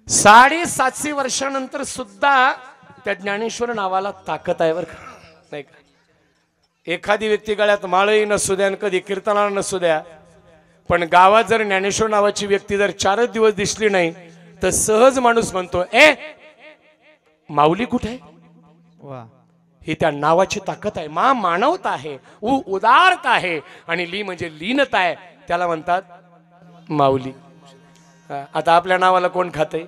750 वर्षानंतर सुद्धा त्या ज्ञानेश्वर नावाला ताकद आहे बरं का, नाही का? एखादी व्यक्ती गळ्यात माळही नसू द्या, कधी कीर्तनाला नसू द्या, पण गावात जर ज्ञानेश्वर नावाची व्यक्ती जर 4 दिवस दिसली नाही तर सहज माणूस म्हणतो, माऊली कुठे आहे? वा, ही त्या नावाची ताकद आहे. मा मानवता आहे, उदारता आहे, आणि ली म्हणजे लीनता आहे, त्याला म्हणतात माऊली. आता आपल्या नावाला कोण खातंय?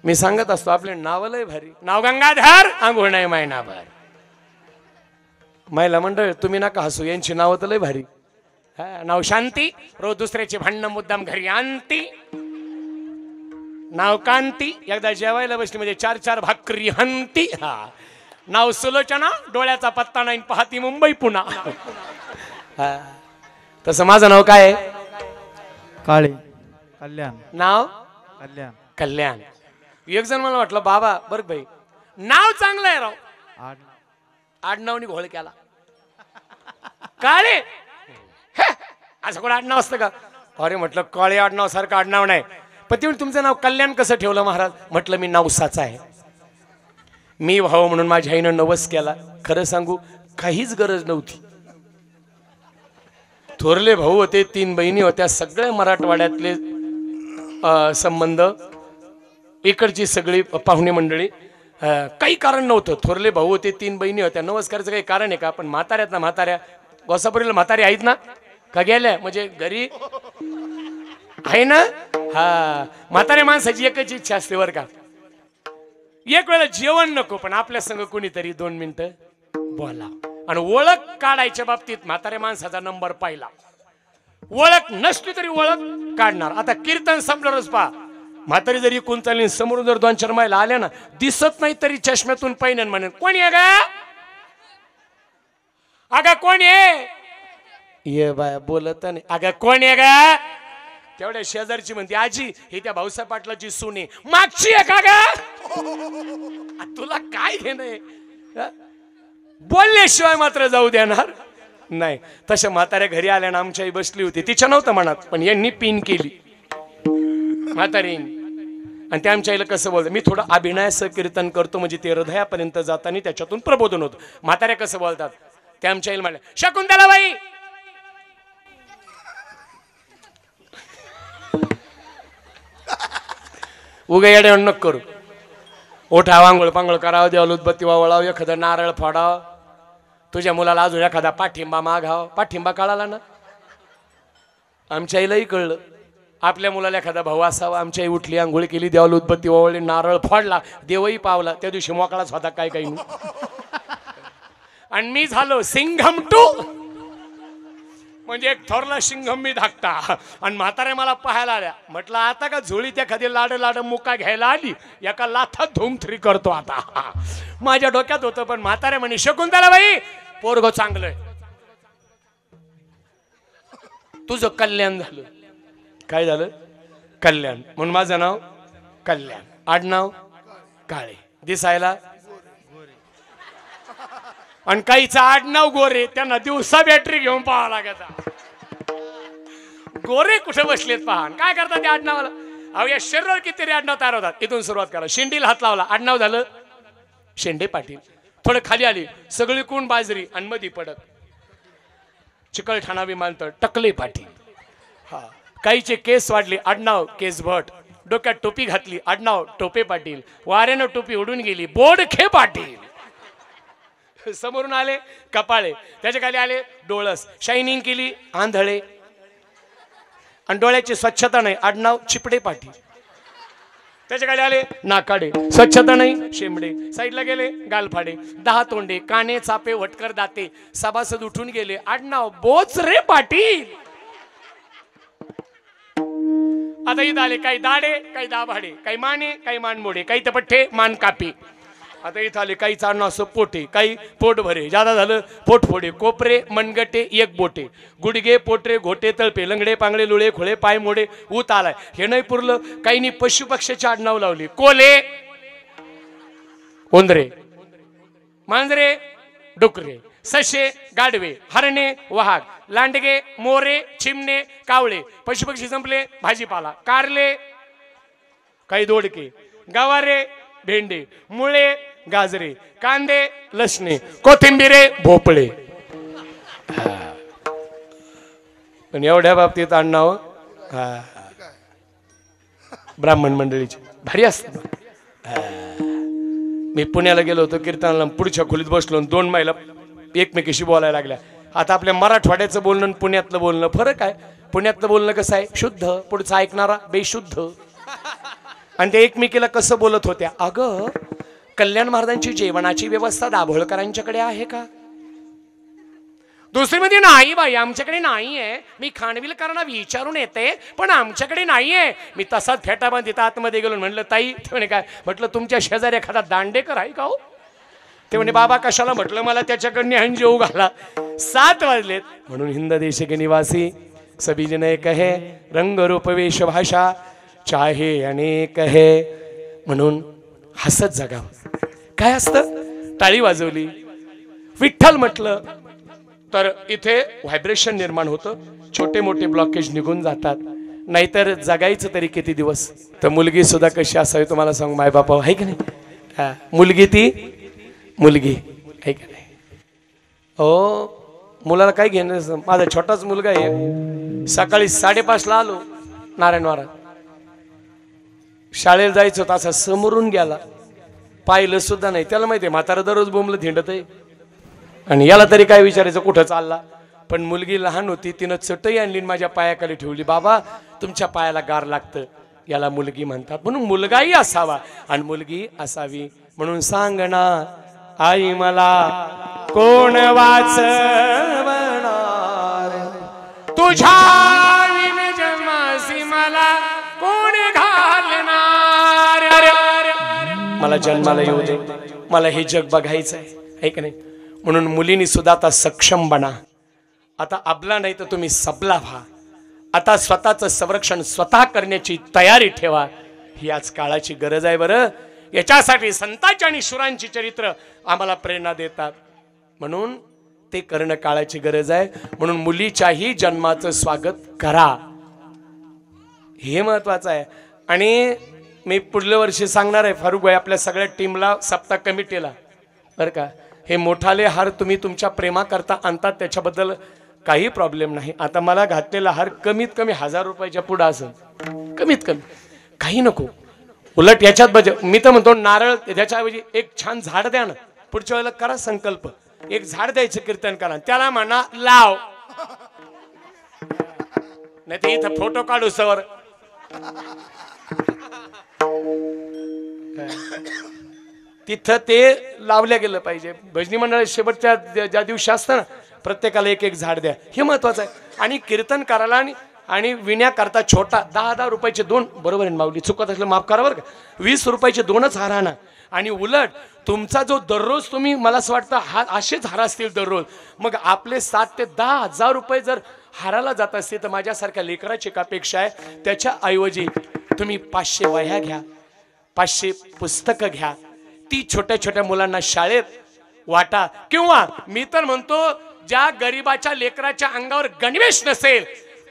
मी सांगत असतो आपले नाव लय भारी. नाव गंगाधर, आंघोळ नाही महिनाभर. महिला मंडळ तुम्ही नका हसू, यांची नावं तर लय भारी. नाव शांती, रोज दुसऱ्याचे भांडण मुद्दाम घरी आणती. नाव कांती, एकदा जेवायला बसली म्हणजे 4-4 भाकरी हंती. नाव सुलोचना, डोळ्याचा पत्ता नाही, पाहती मुंबई पुन्हा. तसं माझं नाव काय आहे? काळे कल्याण. नाव कल्याण. कल्याण. एक जण मला वाटलं बाबा बर भाई नाव चांगलं आहे राव, आडनावनी घोळ केला. काळे असं कोण आडनाव असतं का? अरे म्हटलं काळे आडनाव सारखं आडनाव नाही. पण ते तुमचं नाव कल्याण कसं ठेवलं महाराज? म्हटलं मी नवसाचा आहे. मी भाऊ म्हणून माझ्या आईनं नवस केला. खरं सांगू काहीच गरज नव्हती. थोरले भाऊ होते, 3 बहिणी होत्या, सगळे मराठवाड्यातले संबंध, इकडची सगळी पाहुणे मंडळी. काही कारण नव्हतं. थोरले भाऊ होते, 3 बहिणी होत्या. नवस करायचं काही कारण आहे का? पण म्हाताऱ्यात ना म्हाताऱ्या गोसापुरीला म्हातारी आहेत ना का? गेल्या म्हणजे घरी आहे ना. म्हाताऱ्या माणसाची एकच इच्छा असते बरं का, एक वेळा जेवण नको पण आपल्या संग कोणीतरी 2 मिनिटं बोला. आणि ओळख काढायच्या बाबतीत म्हाताऱ्या माणसाचा नंबर पाहिला. ओळख नसली तरी ओळख काढणार. आता कीर्तन संपल्यावरच पहा, म्हातारी जरी कोण चालली समोरून जर 2-4 महिला आल्या ना, दिसत नाही तरी चष्म्यातून पाहिजे म्हणेन, कोण आहे गा? अगं कोण आहे? ये बाय बोलत नाही. अगं कोण आहे गा? तेवढ्या शेजारची म्हणते, आजी ही त्या भाऊसाहेब पाटलाची सून आहे. मागची आहे का गा? तुला काय घेणं? बोलल्याशिवाय मात्र जाऊ देणार नाही. तशा म्हाताऱ्या घरी आल्या ना, आमची आई बसली होती, तिच्या नव्हतं मनात, पण यांनी पिन केली म्हातारीने. आणि त्या आमच्या आईला कसं बोलतं, मी थोडं अभिनयाचं कीर्तन करतो म्हणजे ते हृदयापर्यंत जाताना त्याच्यातून प्रबोधन होतं. म्हाताऱ्या कसं बोलतात त्या आमच्या आईला म्हणल्या, शकुंतला बाई उगा येड्या नको करू. ओठा वांगोळ पांगोळ करावं, देवाला उदबत्ती वावळाव, एखादा नारळ फोडाव, तुझ्या मुलाला अजून एखादा पाठिंबा मागाव. पाठिंबा कळाला ना? आमच्या आईलाही कळलं. आपल्या मुलाला एखादा भाऊ असावा. आमची आई उठली, आंघोळ केली, देवाला उदबत्ती वावळली, नारळ फोडला, देवही पावला. त्या दिवशी मोकळाच होता काय काही नाही. आणि मी झालो सिंघम 2, म्हणजे एक थोरला सिंघम मी धाकटा. आणि म्हाताऱ्या मला पाहायला आल्या. म्हटलं आता का झोळीत एखादी लाड मुका घ्यायला आली, एका लाथात धूम-3 करतो आता. माझ्या डोक्यात होतं. पण म्हाताऱ्या म्हणे, शकुंतला बाई पोरगं चांगलंय, तुझं कल्याण झालं. काय झालं? कल्याण. म्हणून माझं नाव कल्याण, आडनाव काळे, दिसायला. आणि काहीचं आडनाव गोरे, त्यांना दिवसा बॅटरी घेऊन पाहावं लागत. गोरे कुठे बसलेत पहा, काय करतात त्या आडनावाला? अहो या शरीरावर कितीतरी आडनाव तयार होतात. इथून सुरुवात करा. शेंडीला हात लावला, आडनाव झालं शेंडे पाटील. थोडं खाली आली, सगळी कोण बाजरी, आणि मधी पडत चिकलठाणा विमानतळ, टकले पाटील. काहीचे केस वाढले, आडनाव केस भट. डोक्यात टोपी घातली, आडनाव टोपे पाटील. वाऱ्यानं टोपी उडून गेली, बोडखे पाटील. समोरून आले कपाळे, त्याच्या खाली आले डोळस, शायनिंग केली आंधळे. आणि डोळ्याची स्वच्छता नाही, आडनाव चिपडे पाटील. त्याच्या खाली आले नाकाडे, स्वच्छता नाही, शेंबडे. साईडला गेले गालफाडे, 10 तोंडे, काने चापे, वटकर दाते. सभासद उठून गेले, आडनाव बोचरे पाटील. आता इथं आले काही दाडे, काही दाभाडे, काही माने, काही मानमोडे, काही तपठ्ठे, मान कापी. आता इथं आले काही चालणं असं पोटे, काही पोट भरे, जादा झालं पोट फोडे, कोपरे, मनगटे, एक बोटे, गुडगे, पोटरे, घोटे, तळपे, लंगडे, पांगळे, लुळे, खोळे, पाय मोडे. ऊत आलाय. हे नाही पुरलं, काहींनी पशु पक्ष्याची आडनाव लावली. कोले, उंदरे, मांजरे, डुकरे, सशे, गाढवे, हरणे, वाघ, लांडगे, मोरे, चिमणे, कावळे. पशुपक्षी संपले, भाजीपाला, कारले, काही दोडके, गवारे, भेंडे, मुळे, गाजरे, कांदे, लसणे, कोथिंबिरे, भोपळे. पण एवढ्या बाबतीत अण्णाव ब्राह्मण मंडळीचे भारी असतात. मी पुण्याला गेलो होतो कीर्तनाला, पुढच्या खोलीत बसलो, 2 महिला एकमेकीशी बोलायला लागल्या. आता आपल्या मराठवाड्याचं बोलणं पुण्यातलं बोलणं फरक आहे. पुण्यातलं बोलणं कसं आहे, शुद्ध, पुढचा ऐकणारा बेशुद्ध. आणि ते एकमेकीला कसं बोलत होत्या, अगं कल्याण महाराजांची जेवणाची व्यवस्था दाभोळकरांच्याकडे आहे का? दुसरी मध्ये नाही बाई, आमच्याकडे नाहीये. मी खानविलकरांना विचारून येते, पण आमच्याकडे नाहीये. मी तसाच फेटाबंद तिथं आतमध्ये गेलो. म्हणलं ताई, ते म्हणे काय? म्हटलं तुमच्या शेजारी एखादा दांडेकर आहे का हो? ते म्हणे बाबा कशाला? म्हटलं मला त्याच्याकडनं हंज जेऊ घाला. 7 वाजलेत. म्हणून हिंद देश के निवासी सभी जन एक है, रंग रूप वेश भाषा चाहे अनेक है. म्हणून हसत जगावं. काय असतं? टाळी वाजवली, विठ्ठल म्हटलं तर इथे व्हायब्रेशन निर्माण होतं, छोटे मोठे ब्लॉकेज निघून जातात. नाहीतर जगायचं तरी किती दिवस? तर मुलगी सुद्धा कशी असावी तुम्हाला सांगू, माय बापा आहे की नाही? मुलगी ती मुलगी आहे की नाही? हो, मुलाला काय घेणं. माझा छोटाच मुलगा आहे, सकाळी 5:30ला आलो नारायणवारात. शाळेला जायचं होतं, असा समोरून गेला, पाहिलं सुद्धा नाही. त्याला माहिती आहे म्हातारा दररोज बोंबलं थिंडत आहे, आणि याला तरी काय विचारायचं कुठं चालला. पण मुलगी लहान होती, तिनं चटई आणली माझ्या पायाखाली ठेवली. बाबा तुमच्या पायाला गार लागतं, याला मुलगी म्हणतात. म्हणून मुलगाही असावा आणि मुलगी असावी. म्हणून सांग ना आई मला कोण वाचवणार, तुझ्या जन्मासी मला कोण घालणार. मला जन्माला येऊ दे, मला हे जग बघायचं आहे का नाही? म्हणून मुलींनी सुद्धा आता सक्षम बना. आता अबला नाही तर तुम्ही सबला व्हा. आता स्वतःचं संरक्षण स्वतः करण्याची तयारी ठेवा. ही आज काळाची गरज आहे. बरं, याच्यासाठी संतांची आणि शुरांची चरित्र आम्हाला प्रेरणा देतात. म्हणून ते करणं काळाची गरज आहे. म्हणून मुलीच्याही जन्माचं स्वागत करा, हे महत्वाचं आहे. आणि मी पुढल्या वर्षी सांगणार आहे फारुक भाई आपल्या सगळ्या टीमला, सप्ताह कमिटीला, बरं का, हे मोठाले हार तुम्ही तुमच्या प्रेमाकरता आणतात, त्याच्याबद्दल काही प्रॉब्लेम नाही. आता मला घातलेला हार कमीत कमी 1000 रुपयाच्या पुढं असेल, कमीत कमी, काही नको. उलट याच्यात मी तर म्हणतो नारळ, त्याच्याऐवजी एक छान झाड द्या ना. पुढच्या वेळेला करा संकल्प, एक झाड द्यायचं कीर्तन करा, त्याला म्हणा लाव, नाही तर इथं फोटो काढू सवर. तिथं ते लावल्या गेलं पाहिजे. भजनी मंडळात शेवटच्या ज्या दिवशी असतं ना, प्रत्येकाला एक एक झाड द्या, हे महत्वाचं आहे. आणि कीर्तन करायला आणि विण्याकरता छोटा 10-10 रुपयाचे 2, बरोबर आहे माऊली, चुकत असलं माफ करा बरं का, 20 रुपयाचे 2च हार आणा. आणि उलट तुमचा जो दररोज तुम्ही, मला असं वाटतं असेच हार असतील दररोज, मग आपले 7 ते 10 हजार रुपये जर हाराला जात असते तर माझ्यासारख्या लेकराची अपेक्षा आहे. त्याच्या ऐवजी तुम्ही 500 वह्या घ्या, 500 पुस्तकं घ्या, ती छोट्या छोट्या मुलांना शाळेत वाटा. किंवा मी तर म्हणतो ज्या गरीबाच्या लेकराच्या अंगावर गणवेश नसेल,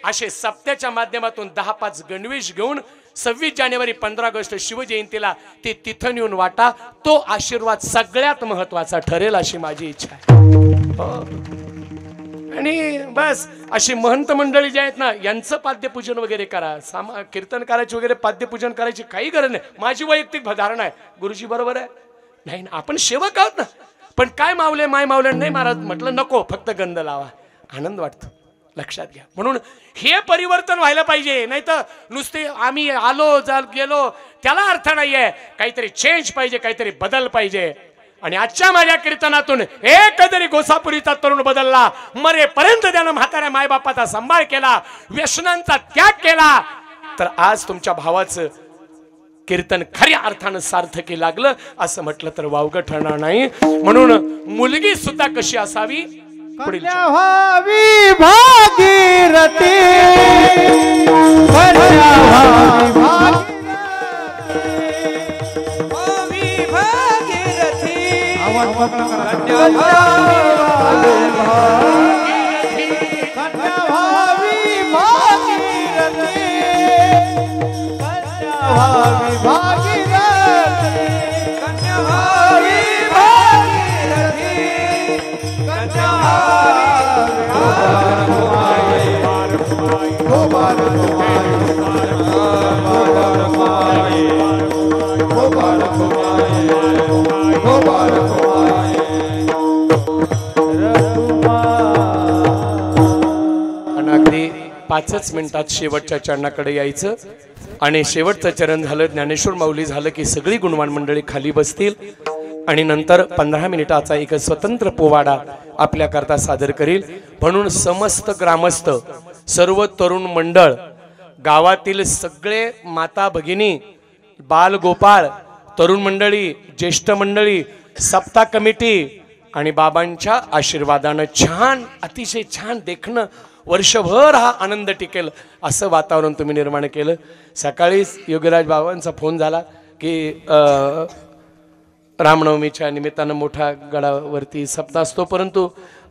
असे सप्त्याच्या माध्यमातून 10-5 गणवेश घेऊन 26 जानेवारी 15 ऑगस्ट शिवजयंतीला ते तिथं नेऊन वाटा. तो आशीर्वाद सगळ्यात महत्वाचा ठरेल अशी माझी इच्छा आहे. आणि बस अशी महंत मंडळी जे आहेत ना, यांचं पाद्यपूजन वगैरे करा. कीर्तन करायचे वगैरे पाद्यपूजन करायची काही गरज नाही. माझी वैयक्तिक धारणा आहे. गुरुजी बरोबर आहे नाही ना, आपण सेवक आहोत ना. पण काय मावले माय मावले नाही महाराज म्हटलं नको, फक्त गंध लावा, आनंद वाटतो, लक्षात घ्या. म्हणून हे परिवर्तन व्हायला पाहिजे. नाही तर नुसते आम्ही आलो गेलो त्याला अर्थ नाहीये. काहीतरी चेंज पाहिजे, काहीतरी बदल पाहिजे. आणि आजच्या माझ्या कीर्तनातून एकतरी गोसापुरीचा तरुण बदलला, मरेपर्यंत त्यानं म्हाताऱ्या मायबापाचा सांभाळ केला, व्यसनांचा त्याग केला, तर आज तुमच्या भावाचं कीर्तन खऱ्या अर्थानं सार्थकी लागलं असं म्हटलं तर वावगं ठरणार नाही. म्हणून मुलगी सुद्धा कशी असावी, पुढील भावी भागीरथी, भावी भागीरथी कन्या भावी भागीरथी कन्या अगदी 5च मिनिटात शेवटच्या चरणाकडे यायचं आणि शेवटचं चरण झालं ज्ञानेश्वर माऊली झालं की सगळी गुणवान मंडळी खाली बसतील आणि नंतर 15 मिनिटाचा एक स्वतंत्र पोवाडा आपल्याकरता सादर करील. म्हणून समस्त ग्रामस्थ, सर्व तरुण मंडळ, गावातील सगळे माता भगिनी, बाल गोपाळ, तरुण मंडळी, ज्येष्ठ मंडळी, सप्ताह कमिटी आणि बाबांच्या आशीर्वादानं छान, अतिशय छान देखणं वर्षभर हा आनंद टिकेल असं वातावरण तुम्ही निर्माण केलं. सकाळीच योगीराज बाबांचा फोन झाला की रामनवमीच्या निमित्तानं मोठा गडावरती सप्ताह असतो, परंतु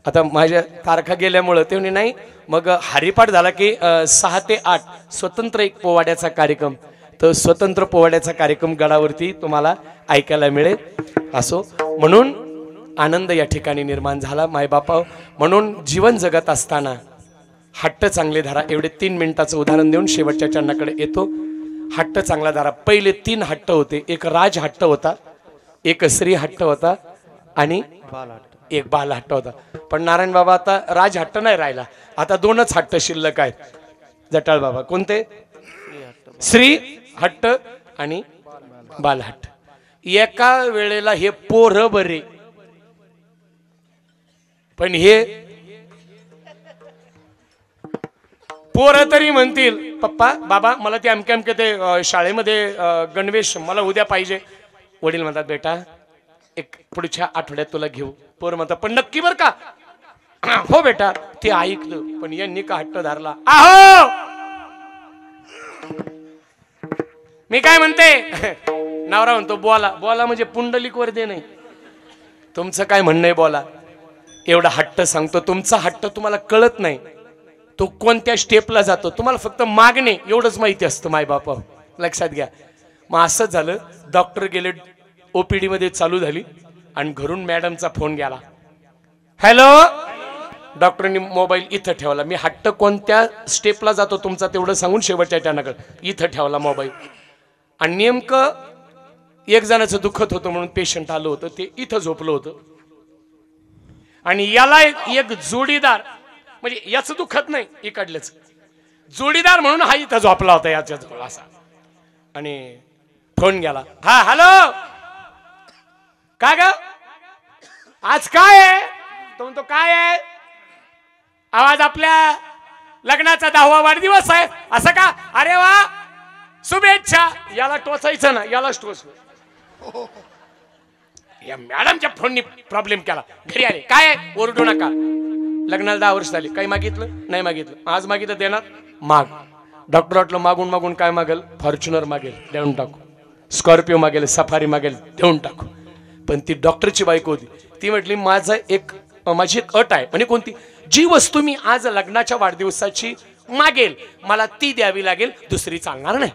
आता माझ्या तारखा गेल्यामुळं ते नाही. मग हरिपाठ झाला की 6 ते 8 स्वतंत्र एक पोवाड्याचा कार्यक्रम, तर स्वतंत्र पोवाड्याचा कार्यक्रम गडावरती तुम्हाला ऐकायला मिळेल. असो, म्हणून आनंद या ठिकाणी निर्माण झाला मायबापा. म्हणून जीवन जगत असताना हट्ट चांगले धरा. एवढे 3 मिनिटाचं उदाहरण देऊन शेवटच्या चरणाकडे येतो. हट्ट चांगला धरा. पहिले 3 हट्ट होते. एक राज हट्ट होता, एक श्री हट्ट होता आणि एक बाल हट्ट होता. पण नारायण बाबा आता राज हट्ट नाही राहिला, आता 2च हट्ट शिल्लक आहेत. जटाळ बाबा कोणते? श्री हट्ट आणि बाल हट्ट. एका वेळेला हे पोर बरे, पण हे पोर तरी म्हणतील पप्पा बाबा मला ते अमके अमके ते शाळेमध्ये गणवेश मला उद्या पाहिजे. वडील म्हणतात बेटा एक पुढच्या आठवड्यात तुला घेऊ. पोर म्हणतात पण नक्की बर का? हो बेटा. ते ऐकलं, पण यांनी का हट्ट धरला? आहो मी काय म्हणते, नवरा म्हणतो बोला. बोला म्हणजे पुंडलिक वर दे नाही. तुमचं काय म्हणणं आहे बोला. एवढा हट्ट सांगतो. तुमचा हट्ट तुम्हाला कळत नाही, तो कोणत्या स्टेपला जातो तुम्हाला फक्त मागणे एवढंच माहिती असतं मायबापा. लक्षात घ्या. मग असंच झालं. डॉक्टर गेले, ओपीडी मध्ये चालू झाली आणि घरून मॅडमचा फोन गेला. हॅलो. डॉक्टरांनी मोबाईल इथं ठेवला. मी हट्ट कोणत्या स्टेपला जातो तुमचा तेवढं सांगून शेवटच्या टॅनाकडे इथं ठेवला मोबाईल. आणि नेमकं एक जणाचं दुखत होतं म्हणून पेशंट आलं होतं, ते इथं झोपलं होतं. आणि याला एक जोडीदार, म्हणजे याचं दुखत नाही इकडलेच, जोडीदार म्हणून हा इथं झोपला होता याच्या जवळ असा. आणि फोन गेला. हा हॅलो. काय ग आज काय आहे? तो म्हणतो काय आहे? आवाज आपल्या लग्नाचा 10वा वाढदिवस आहे. असं का? अरे वा शुभेच्छा. याला टोचायचं ना, यालाच टोचलं. या मॅडमच्या फोननी प्रॉब्लेम केला. घरी आले. काय ओरडू नका. लग्नाला 10 वर्ष झाली. काही मागितलं नाही? मागितलं. आज मागितलं देणार? माग. डॉक्टर वाटलं मागून मागून काय मागेल? फॉर्च्युनर मागेल, देऊन टाकू. स्कॉर्पिओ मागेल, सफारी मागेल, देऊन टाकू. पण ती डॉक्टरची बायको होती. ती म्हटली माझी एक अट आहे. म्हणजे कोणती? जी वस्तू मी आज लग्नाच्या वाढदिवसाची मागेल मला ती द्यावी लागेल, दुसरी चालणार नाही.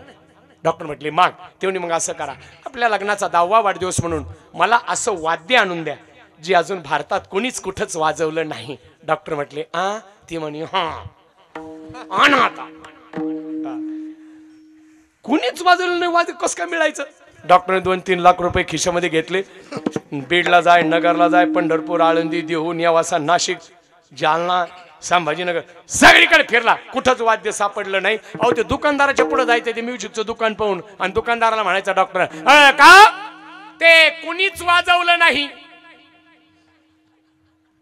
डॉक्टर म्हटले माग. ते म्हणे मग असं करा, आपल्या लग्नाचा 10वा वाढदिवस म्हणून मला असं वाद्य आणून द्या जी अजून भारतात कोणीच कुठंच वाजवलं नाही. डॉक्टर म्हटले आ? ती म्हणे हा आणा. आता कुणीच वाजवलं नाही वाद्य, कसं काय मिळायचं? डॉक्टरने 2-3 लाख रुपये खिशामध्ये घेतले. बीडला जाय, नगरला जाय, पंढरपूर, आळंदी, देहू, नेवासा, नाशिक, जालना, संभाजीनगर सगळीकडे फिरला. कुठंच वाद्य सापडलं नाही. अहो ते दुकानदाराच्या पुढे जायचं ते म्युझिकचं दुकान पाहून आणि दुकानदाराला म्हणायचा डॉक्टर का ते कुणीच वाजवलं नाही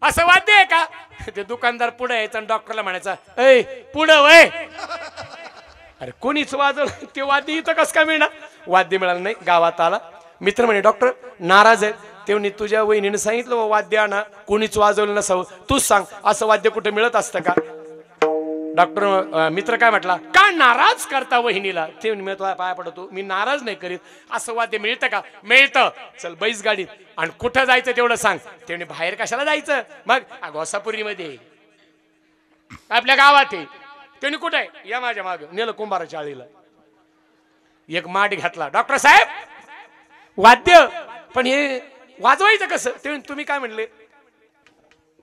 असं वाद्य आहे का? ते दुकानदार पुढे यायचं आणि डॉक्टरला म्हणायचा ऐ पुढं वय. अरे कोणीच वाजवलं ते वाद्य इथं कसं काय मिळणार? वाद्य मिळालं नाही. गावात आला. मित्र म्हणे डॉक्टर नाराज आहे. तेवढी तुझ्या वहिनीने सांगितलं वाद्य आणा, कोणीच वाजवलं नसावं, तूच सांग असं वाद्य कुठे मिळत असतं का? डॉक्टर मित्र काय म्हटला, का नाराज करता वहिनीला? ते मी तुला पाया पडतो, मी नाराज नाही करीत. असं वाद्य मिळतं का? मिळतं. चल बैस गाडीत आणि कुठं जायचं तेवढं सांग. तेवढी बाहेर कशाला जायचं? मग गोसापुरीमध्ये आपल्या गावात आहे. तेवढी कुठं आहे? या माझ्या माग नेलं कुंभाराच्या आळीला. एक माठ घातला. डॉक्टर साहेब वाद्य पण हे वाजवायचं कसं? ते तुम्ही काय म्हणले?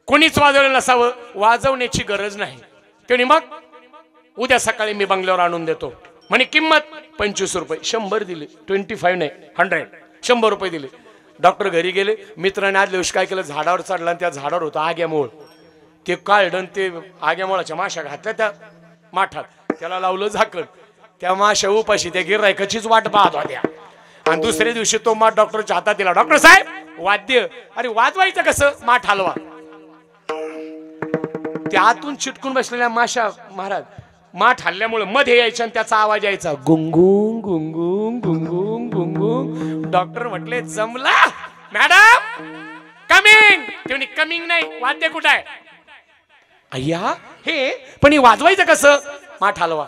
कोणीच वाजवलं नसावं, वाजवण्याची गरज नाही. ते मग उद्या सकाळी मी बंगल्यावर आणून देतो म्हणे. किंमत 25 रुपये. 100 दिले. 25 नाही 100. 100 रुपये दिले. डॉक्टर घरी गेले. मित्राने आदल्या दिवशी काय केलं, झाडावर चढला आणि त्या झाडावर होतं आग्यामोळ. ते काढलं ते आग्यामोळाच्या माशा घातल्या त्या माठात, त्याला लावलं झाकण. त्या माशा उपाशी त्या गिऱ्हाईकाचीच वाट पाहत होत्या. आणि दुसऱ्या दिवशी तो माठ डॉक्टरच्या हातात दिला. डॉक्टर साहेब वाद्य. अरे वाजवायचं कसं? माठ हलवा. त्या आतून चिटकून बसलेल्या माशा महाराज माठ हल्ल्यामुळे मध्ये यायच्या आणि त्याचा आवाज यायचा गुंगुंग गुंगुंग गुंगुंग गुंगुंग. डॉक्टर म्हटले जमला मॅडम. कमिंग. तेवढी कमिंग नाही, वाद्य कुठं आहे? अय्या हे पण हे वाजवायचं कसं? माठ हलवा.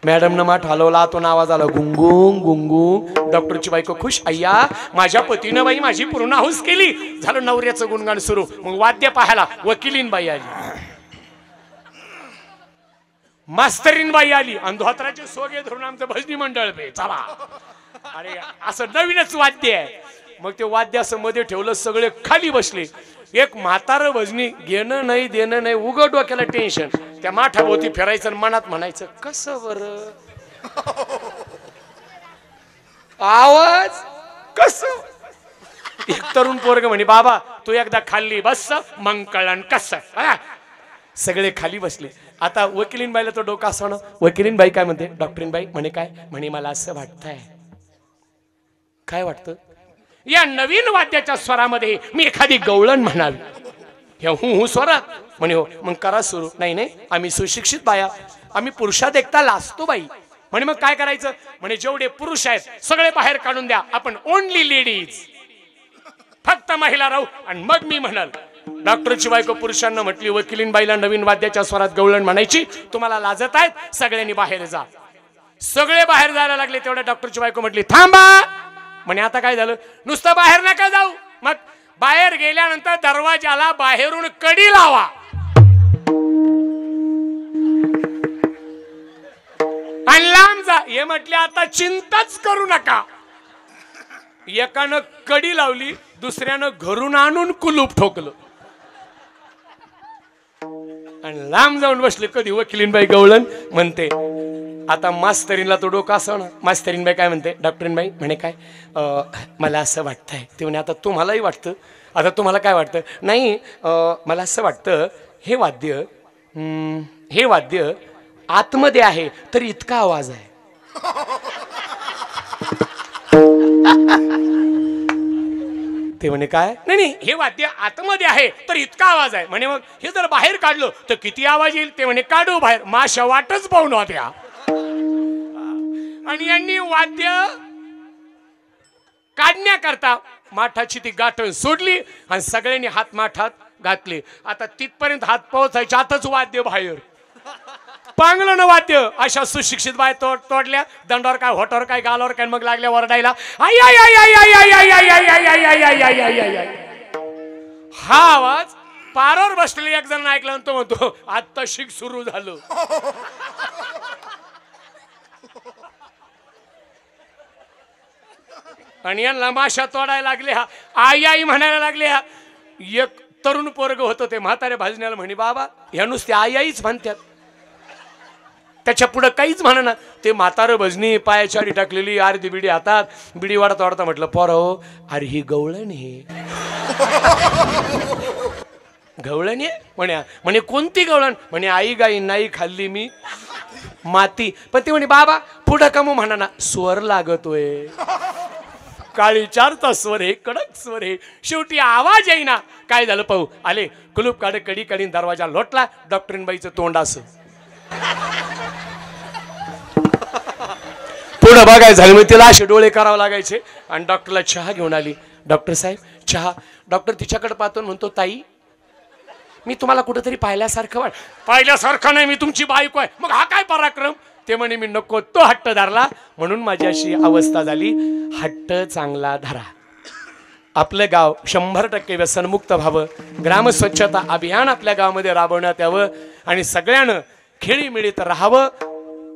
मॅडमनं माठ हलवला, तो आवाज आला गुंगुंग गुंगुंग. डॉक्टरची बायको खुश. अय्या माझ्या पतीनं बाई माझी पूर्ण हाऊस केली. झालं नवऱ्याचं गुणगान सुरू. मग वाद्य पाहायला वकिलीन बाई आली, मास्तरीन बाई आली आणि धोत्राचे सोगे धरून आमचं भजनी मंडळ पे चला. अरे असं नवीनच वाद्य आहे. मग ते वाद्य असं मध्ये ठेवलं, सगळे खाली बसले. एक म्हातारं भजनी घेणं नाही देणं नाही, उघड डोक्याला टेन्शन. त्या माठाभोवती फिरायचं आणि मनात म्हणायचं कसं बरं आवाज कसं. एक तरुण पोरग म्हणे बाबा तू एकदा खाल्ली बस मग कळण कसं. सगळे खाली बसले. आता वकिलीन बाईला तो डोका असणं. वकिलीन बाई काय म्हणते? डॉक्टरीन बाई म्हणे काय? म्हणे मला असं वाटतंय. काय वाटतं? या नवीन वाद्याच्या स्वरामध्ये मी एखादी गवळण म्हणावी. हे हू स्वरात. म्हणे हो. मग करा सुरू. नाही नाही आम्ही सुशिक्षित बाया, आम्ही पुरुषात एकता लाजतो बाई. म्हणे मग काय करायचं? म्हणे जेवढे पुरुष आहेत सगळे बाहेर काढून द्या, आपण ओनली लेडीज, फक्त महिला राहू आणि मग मी म्हणाल. डॉक्टरची बायको पुरुषांना म्हटली वकिलीन बाईला नवीन वाद्याच्या स्वरात गवळण म्हणायची, तुम्हाला लाजत आहेत, सगळ्यांनी बाहेर जा. सगळे बाहेर जायला लागले. तेवढ्या डॉक्टरची बायको म्हटली थांबा. म्हणे आता काय झालं? नुसतं बाहेर नका जाऊ. मग बाहेर गेल्यानंतर दरवाजाला बाहेरून कडी लावा. आणि लांब जा. हे म्हटले आता चिंताच करू नका. एकानं कडी लावली, दुसऱ्यानं घरून आणून कुलूप ठोकलं आणि लांब जाऊन बसले. कधी वकिलीनबाई गवळण म्हणते. आता मास्तरीनला तो डोका असं ना. मास्तरीनबाई काय म्हणते? डॉक्टरीनबाई म्हणे काय? मला असं वाटतंय. ते म्हणे आता तुम्हालाही वाटतं? आता तुम्हाला काय वाटतं? नाही मला असं वाटतं हे वाद्य आतमध्ये आहे तर इतका आवाज आहे. ते म्हणे काय? नाही नाही हे वाद्य आतमध्ये आहे तर इतका आवाज आहे. म्हणे मग हे जर बाहेर काढलं तर किती आवाज येईल? ते म्हणे काढू बाहेर. माशा वाटच पाहून होत्या. आणि यांनी वाद्य काढण्याकरता माठाची ती गाठण सोडली आणि सगळ्यांनी हात माठात घातले. आता तिथपर्यंत हात पोहोचायच्या आतच वाद्य बाहेर. पांगलं ना वाद्य. अशा सुशिक्षित बाय तोडल्या. दंडावर काय, होटावर काय, गालावर काय. मग लागल्या वरडायला. हा आवाज पारावर बसलेले एक जण ऐकला आणि तो म्हणतो आता शिक सुरू झालं. आणि यांना माशा तोडायला लागल्या, आई आई म्हणायला लागल्या. एक तरुण पोरग होतं ते म्हाताऱ्या भाजण्याला म्हणे बाबा ह्या नुसते आई आईच म्हणतात, त्याच्या पुढे काहीच म्हणा. ते म्हातारं भजनी पायाच्या आडी टाकलेली, अर्धी बिडी हातात, बिडी वाढता वाढता म्हटलं पोराओ अरे ही गवळण आहे. गवळण आहे म्हणे कोणती गवळण? म्हणे आई गाई नाही खाल्ली मी माती. पण ते म्हणे बाबा पुढं कमू म्हणा ना. स्वर लागतोय, काळी चारचा स्वर आहे, कडक स्वर आहे, शेवटी आवाज येईना. काय झालं पाहू. आले कुलूप काढ, कडी काढी, दरवाजा लोटला. डॉक्टरीनबाईचं तोंड असं पुढं बघायचं झालं. मग तिला असे डोळे करावं लागायचे. आणि डॉक्टरला चहा घेऊन आली. डॉक्टर साहेब चहा. डॉक्टर तिच्याकडे पाहतो म्हणतो ताई मी तुम्हाला कुठेतरी पाहिल्यासारखं पाहिल्यासारखं नाही, मी तुमची बायको आहे. मग हा काय पराक्रम? ते म्हणे मी नको. तो हट्ट धरला म्हणून माझी अशी अवस्था झाली. हट्ट चांगला धरा. आपलं गाव 100% व्यसनमुक्त व्हावं, ग्राम स्वच्छता अभियान आपल्या गावामध्ये राबवण्यात यावं आणि सगळ्यांना खेळीमेळीत राहावं.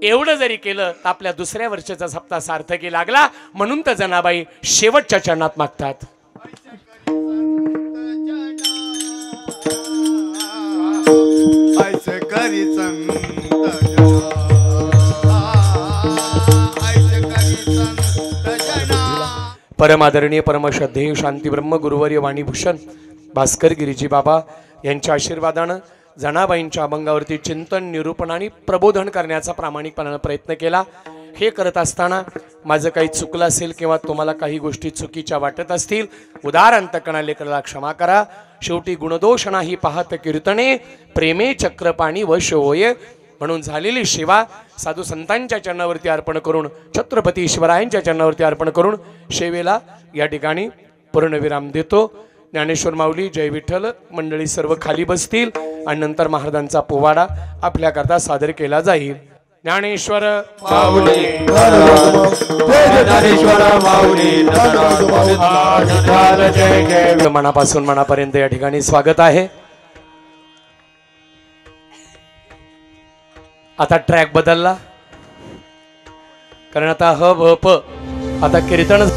एवढं जरी केलं तर आपल्या दुसऱ्या वर्षाचा सप्ताह सार्थकी लागला. म्हणून तर जनाबाई शेवटच्या चरणात मागतात. ऐसे करी संत ऐसे करी संत जना. परमादरणीय परमश्रद्धेय शांती ब्रह्म गुरुवर्य वाणीभूषण भास्कर गिरीजी बाबा यांच्या आशीर्वादानं जनाबाईंच्या अभंगावरती चिंतन, निरूपण आणि प्रबोधन करण्याचा प्रामाणिकपणानं प्रयत्न केला. हे करत असताना माझं काही चुकलं असेल किंवा तुम्हाला काही गोष्टी चुकीच्या वाटत असतील, उदार अंतकणा लेकराला क्षमा करा. शेवटी गुणदोष नाही पाहत कीर्तने, प्रेमे चक्रपाणी वश होय. म्हणून झालेली सेवा साधू संतांच्या चरणावरती अर्पण करून, छत्रपती शिवरायांच्या चरणावरती अर्पण करून सेवेला या ठिकाणी पूर्णविराम देतो. ज्ञानेश्वर माऊली, जय विठ्ठल मंडळी सर्व खाली बसतील आणि नंतर महाराजांचा पोवाडा आपल्याकरता सादर केला जाईल. ज्ञानेश्वर माऊली, मनापासून मनापर्यंत या ठिकाणी स्वागत आहे. आता ट्रॅक बदलला, कारण आता ह भ प आता कीर्तन